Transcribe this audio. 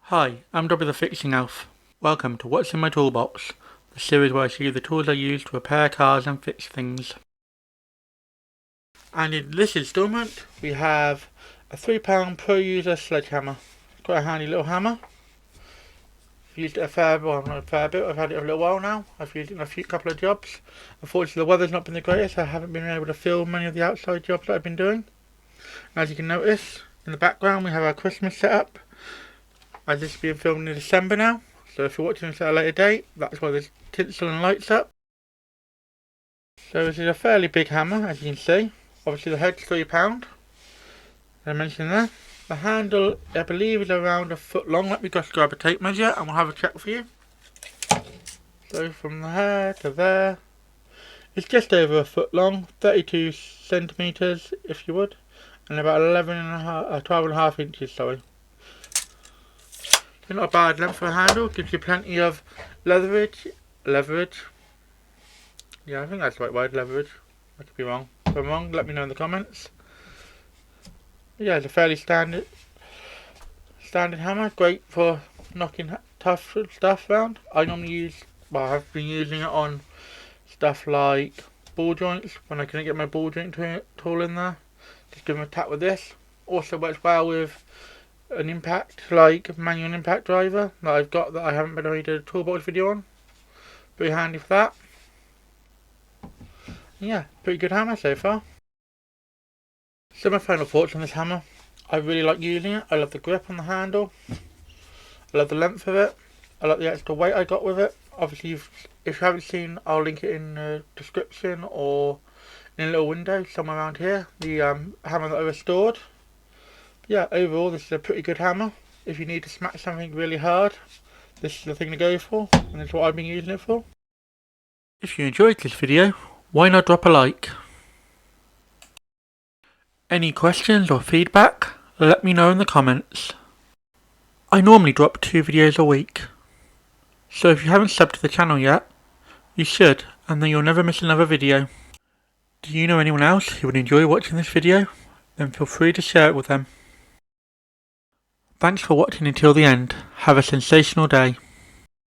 Hi, I'm Dobby the Fixing Elf. Welcome to What's in My Toolbox, the series where I show you the tools I use to repair cars and fix things. And in this instalment, we have a £3 per user sledgehammer. Quite a handy little hammer. I've used it a fair bit, I've had it a little while now. I've used it in a couple of jobs. Unfortunately the weather's not been the greatest, I haven't been able to film many of the outside jobs that I've been doing. As you can notice, in the background we have our Christmas setup. As this is being filmed in December now, so if you're watching this at a later date, that's why there's tinsel and lights up. So this is a fairly big hammer, as you can see. Obviously the head's £3, as I mentioned there. The handle, I believe, is around a foot long. Let me just grab a tape measure and we'll have a check for you. So from there to there, it's just over a foot long, 32 centimetres if you would, and about 12.5 inches, sorry. Not a bad length for a handle, gives you plenty of leverage. Yeah, I think that's the right word, leverage. I could be wrong. If I'm wrong, let me know in the comments. But yeah, it's a fairly standard hammer, great for knocking tough stuff around. I have been using it on stuff like ball joints when I couldn't get my ball joint tool in there. Just give them a tap with this. Also works well with an impact, like manual impact driver that I've got that I haven't been able to do a Toolbox video on. Pretty handy for that. Yeah, pretty good hammer so far. So my final thoughts on this hammer. I really like using it. I love the grip on the handle. I love the length of it. I like the extra weight I got with it. Obviously, if you haven't seen, I'll link it in the description or in a little window somewhere around here. The hammer that I restored. Yeah, overall this is a pretty good hammer. If you need to smack something really hard, this is the thing to go for, and that's what I've been using it for. If you enjoyed this video, why not drop a like? Any questions or feedback, let me know in the comments. I normally drop 2 videos a week, so if you haven't subbed to the channel yet, you should, and then you'll never miss another video. Do you know anyone else who would enjoy watching this video? Then feel free to share it with them. Thanks for watching until the end. Have a sensational day.